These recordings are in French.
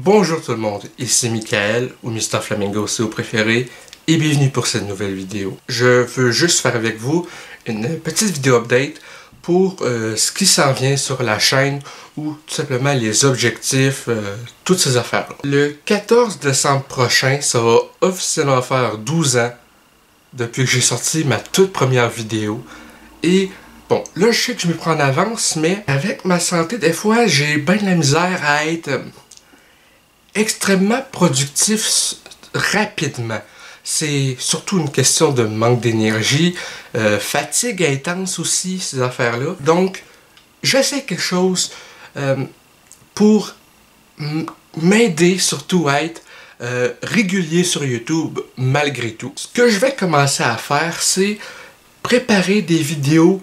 Bonjour tout le monde, ici Michael, ou Mr Flamingo si vous préférez, et bienvenue pour cette nouvelle vidéo. Je veux juste faire avec vous une petite vidéo update pour ce qui s'en vient sur la chaîne, ou tout simplement les objectifs, toutes ces affaires-là. Le 14 décembre prochain, ça va officiellement faire 12 ans depuis que j'ai sorti ma toute première vidéo, et bon, là je sais que je me prends en avance, mais avec ma santé, des fois j'ai bien de la misère à être extrêmement productif rapidement. C'est surtout une question de manque d'énergie, fatigue intense aussi, ces affaires-là. Donc, j'essaie quelque chose pour m'aider surtout à être régulier sur YouTube malgré tout. Ce que je vais commencer à faire, c'est préparer des vidéos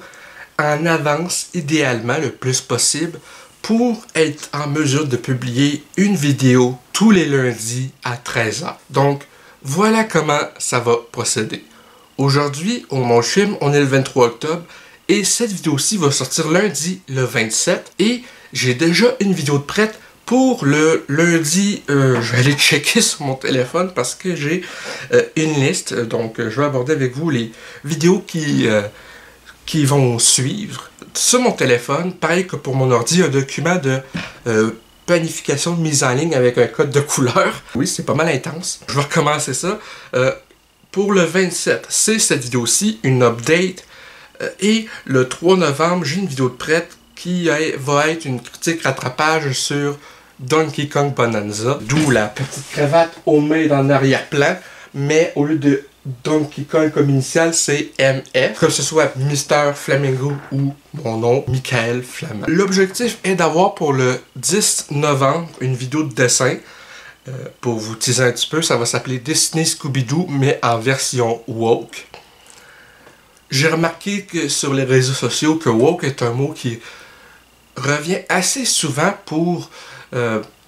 en avance, idéalement le plus possible, pour être en mesure de publier une vidéo tous les lundis à 13h. Donc, voilà comment ça va procéder. Aujourd'hui, au Mon Film, on est le 23 octobre et cette vidéo-ci va sortir lundi le 27 et j'ai déjà une vidéo de prête pour le lundi. Je vais aller checker sur mon téléphone parce que j'ai une liste. Donc, je vais aborder avec vous les vidéos qui vont suivre. Sur mon téléphone, pareil que pour mon ordi, un document de planification de mise en ligne avec un code de couleur. Oui, c'est pas mal intense. Je vais recommencer ça. Pour le 27, c'est cette vidéo-ci, une update. Et le 3 novembre, j'ai une vidéo de prête qui va être une critique rattrapage sur Donkey Kong Bonanza. D'où la petite cravate au mains en arrière-plan. Mais au lieu de Donkey Kong comme initial, c'est MF, que ce soit Mr Flamingo ou mon nom, Michael Flamand. L'objectif est d'avoir pour le 10 novembre une vidéo de dessin. Pour vous teaser un petit peu, ça va s'appeler Dessiné Scooby-Doo, mais en version woke. J'ai remarqué que sur les réseaux sociaux que woke est un mot qui revient assez souvent pour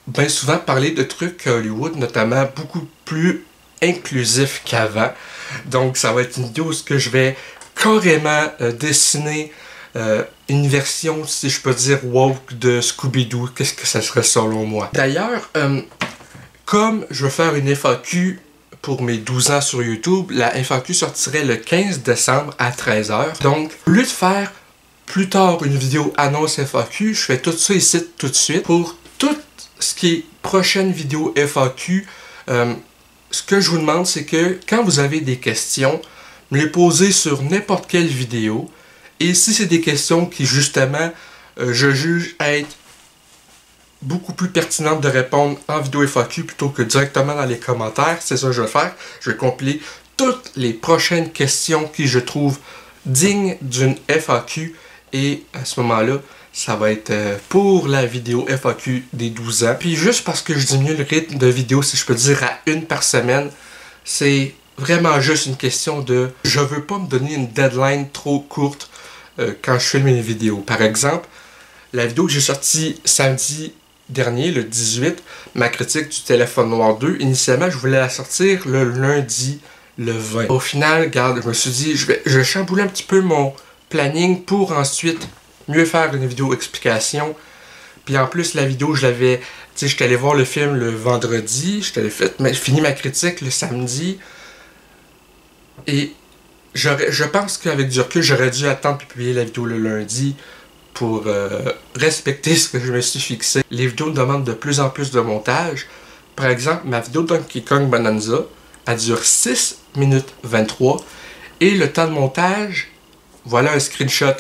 bien souvent parler de trucs à Hollywood, notamment beaucoup plus inclusif qu'avant. Donc ça va être une vidéo où je vais carrément dessiner une version, si je peux dire, woke de Scooby-Doo. Qu'est-ce que ça serait selon moi? D'ailleurs, comme je veux faire une FAQ pour mes 12 ans sur YouTube, la FAQ sortirait le 15 décembre à 13h. Donc, au lieu de faire plus tard une vidéo annonce FAQ, je fais tout ça ici tout de suite. Pour tout ce qui est prochaine vidéo FAQ, ce que je vous demande, c'est que quand vous avez des questions, me les posez sur n'importe quelle vidéo. Et si c'est des questions qui, justement, je juge être beaucoup plus pertinentes de répondre en vidéo FAQ plutôt que directement dans les commentaires, c'est ça que je vais faire. Je vais compiler toutes les prochaines questions qui je trouve dignes d'une FAQ. Et à ce moment-là, ça va être pour la vidéo FAQ des 12 ans. Puis juste parce que je diminue le rythme de vidéo, si je peux dire, à une par semaine, c'est vraiment juste une question de... Je veux pas me donner une deadline trop courte quand je filme une vidéo. Par exemple, la vidéo que j'ai sortie samedi dernier, le 18, ma critique du téléphone noir 2, initialement, je voulais la sortir le lundi, le 20. Au final, regarde, je me suis dit, je vais chambouler un petit peu mon planning pour ensuite mieux faire une vidéo explication. Puis en plus, la vidéo, je l'avais... Tu sais, j'étais allé voir le film le vendredi. J'étais fini ma critique le samedi. Et je pense qu'avec du recul, j'aurais dû attendre de publier la vidéo le lundi pour respecter ce que je me suis fixé. Les vidéos demandent de plus en plus de montage. Par exemple, ma vidéo Donkey Kong Bonanza, elle dure 6 minutes 23. Et le temps de montage, voilà un screenshot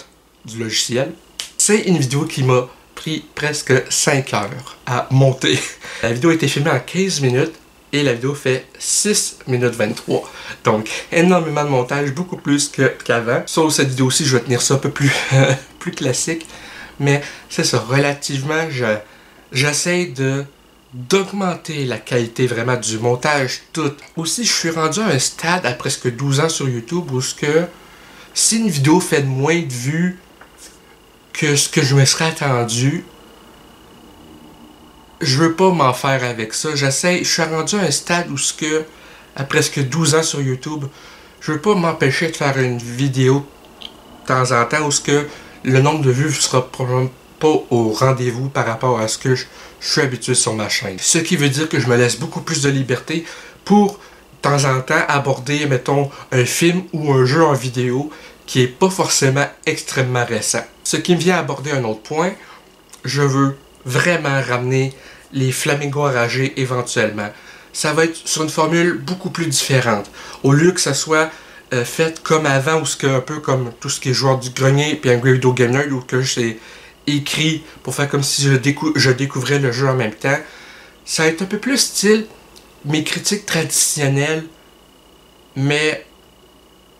du logiciel. C'est une vidéo qui m'a pris presque 5 heures à monter. La vidéo a été filmée en 15 minutes et la vidéo fait 6 minutes 23. Donc, énormément de montage, beaucoup plus qu'avant. Sauf cette vidéo-ci, je vais tenir ça un peu plus, plus classique. Mais c'est ça, relativement, j'essaie d'augmenter la qualité vraiment du montage tout. Aussi, je suis rendu à un stade à presque 12 ans sur YouTube où si une vidéo fait moins de vues que ce que je me serais attendu, je veux pas m'en faire avec ça. Je suis rendu à un stade où à presque 12 ans sur YouTube, je veux pas m'empêcher de faire une vidéo de temps en temps où le nombre de vues sera pas au rendez-vous par rapport à ce que je suis habitué sur ma chaîne. Ce qui veut dire que je me laisse beaucoup plus de liberté pour, de temps en temps, aborder, mettons, un film ou un jeu en vidéo qui est pas forcément extrêmement récent. Ce qui me vient aborder un autre point, je veux vraiment ramener les flamingos enragés éventuellement. Ça va être sur une formule beaucoup plus différente. Au lieu que ça soit fait comme avant, ou ce que un peu comme tout ce qui est joueur du grenier puis Angry Video Game Nerd, ou que c'est écrit pour faire comme si je découvrais le jeu en même temps. Ça va être un peu plus style mes critiques traditionnelles, mais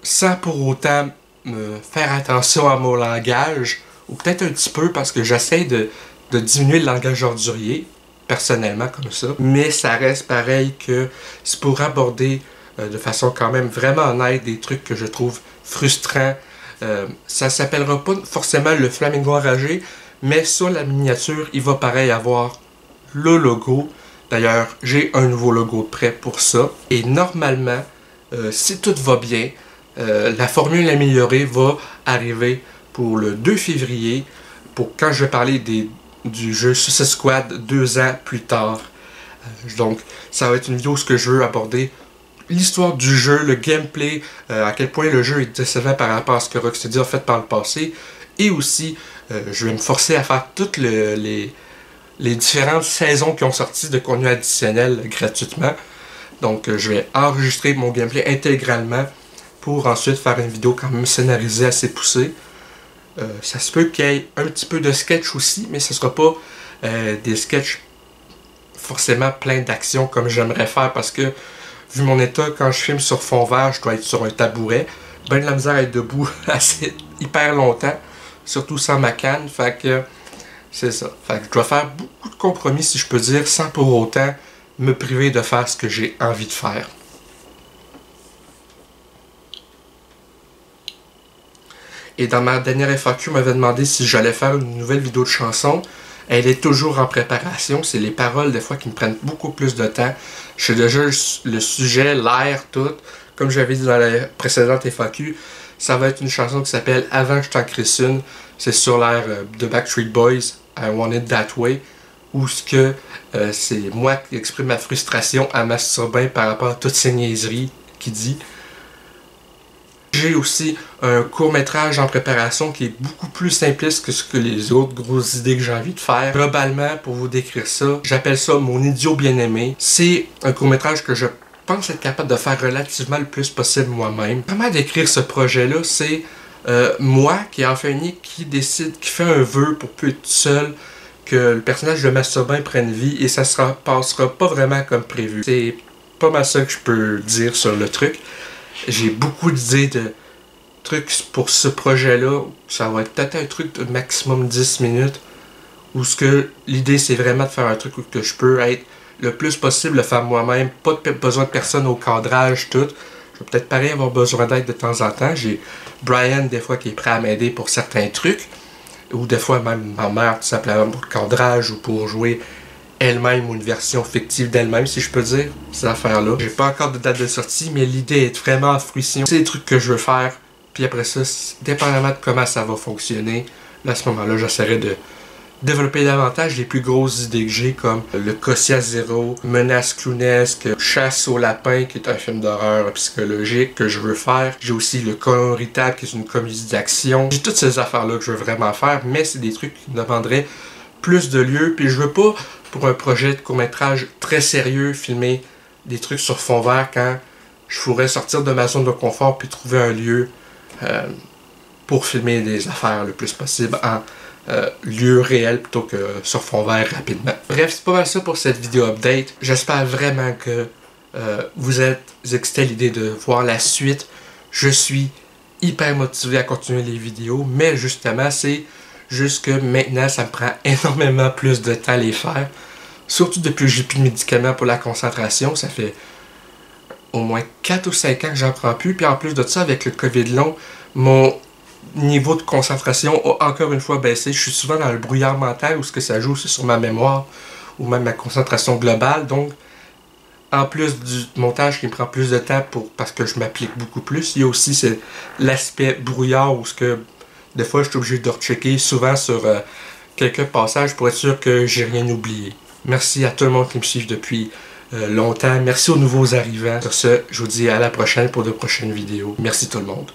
sans pour autant me faire attention à mon langage, ou peut-être un petit peu parce que j'essaie de diminuer le langage ordurier, personnellement comme ça, mais ça reste pareil que c'est pour aborder de façon quand même vraiment honnête des trucs que je trouve frustrants. Ça s'appellera pas forcément le flamingo enragé, mais sur la miniature, il va pareil avoir le logo. D'ailleurs, j'ai un nouveau logo de prêt pour ça. Et normalement, si tout va bien, la formule améliorée va arriver pour le 2 février, pour quand je vais parler du jeu Suicide Squad 2 ans plus tard. Donc, ça va être une vidéo où je veux aborder l'histoire du jeu, le gameplay, à quel point le jeu est décevant par rapport à ce que Rocksteady a fait par le passé, et aussi, je vais me forcer à faire toutes les différentes saisons qui ont sorti de contenu additionnel gratuitement. Donc, je vais enregistrer mon gameplay intégralement pour ensuite faire une vidéo quand même scénarisée assez poussée. Ça se peut qu'il y ait un petit peu de sketch aussi, mais ce ne sera pas des sketchs forcément plein d'action comme j'aimerais faire, parce que vu mon état, quand je filme sur fond vert, je dois être sur un tabouret. Ben de la misère à être debout assez hyper longtemps, surtout sans ma canne, fait que c'est ça. Fait que je dois faire beaucoup de compromis, si je peux dire, sans pour autant me priver de faire ce que j'ai envie de faire. Et dans ma dernière FAQ, on m'avait demandé si j'allais faire une nouvelle vidéo de chanson. Elle est toujours en préparation. C'est les paroles, des fois, qui me prennent beaucoup plus de temps. Je sais déjà le sujet, l'air, tout. Comme j'avais dit dans la précédente FAQ, ça va être une chanson qui s'appelle Avant que je t'en crisse une. C'est sur l'air de Backstreet Boys, I Want It That Way. Où c'est moi qui exprime ma frustration à masturber par rapport à toutes ces niaiseries qu'il dit. J'ai aussi un court-métrage en préparation qui est beaucoup plus simpliste que ce que les autres grosses idées que j'ai envie de faire. Globalement, pour vous décrire ça, j'appelle ça mon idiot bien-aimé. C'est un court-métrage que je pense être capable de faire relativement le plus possible moi-même. Comment décrire ce projet-là? C'est moi qui est enfin unique, qui décide, qui fait un vœu pour plus être seul, que le personnage de Masturbin prenne vie, et ça ne passera pas vraiment comme prévu. C'est pas mal ça que je peux dire sur le truc. J'ai beaucoup d'idées de trucs pour ce projet-là. Ça va être peut-être un truc de maximum 10 minutes. Où l'idée c'est vraiment de faire un truc où que je peux être le plus possible, le faire moi-même. Pas besoin de personne au cadrage, tout. Je vais peut-être pareil avoir besoin d'aide de temps en temps. J'ai Brian des fois qui est prêt à m'aider pour certains trucs. Ou des fois même ma mère tout simplement pour le cadrage ou pour jouer elle-même ou une version fictive d'elle-même, si je peux dire, ces affaires-là. J'ai pas encore de date de sortie, mais l'idée est vraiment en fruition. C'est des trucs que je veux faire, puis après ça, dépendamment de comment ça va fonctionner, là, à ce moment-là, j'essaierai de développer davantage les plus grosses idées que j'ai, comme le Cossia Zero, Menace clownesque, Chasse au lapin, qui est un film d'horreur psychologique que je veux faire. J'ai aussi le Coloritable, qui est une comédie d'action. J'ai toutes ces affaires-là que je veux vraiment faire, mais c'est des trucs qui me demanderaient plus de lieux, puis je veux pas, pour un projet de court-métrage très sérieux, filmer des trucs sur fond vert quand je pourrais sortir de ma zone de confort puis trouver un lieu pour filmer des affaires le plus possible en lieu réel plutôt que sur fond vert rapidement. Bref, c'est pas mal ça pour cette vidéo update. J'espère vraiment que vous êtes excités à l'idée de voir la suite. Je suis hyper motivé à continuer les vidéos, mais justement, c'est juste que maintenant, ça me prend énormément plus de temps à les faire. Surtout depuis que j'ai plus de médicaments pour la concentration. Ça fait au moins 4 ou 5 ans que j'en prends plus. Puis en plus de ça, avec le COVID long, mon niveau de concentration a encore une fois baissé. Je suis souvent dans le brouillard mental où ce que ça joue aussi sur ma mémoire ou même ma concentration globale. Donc, en plus du montage qui me prend plus de temps parce que je m'applique beaucoup plus, il y a aussi l'aspect brouillard où ce que des fois, je suis obligé de rechecker souvent sur quelques passages pour être sûr que j'ai rien oublié. Merci à tout le monde qui me suit depuis longtemps. Merci aux nouveaux arrivants. Sur ce, je vous dis à la prochaine pour de prochaines vidéos. Merci tout le monde.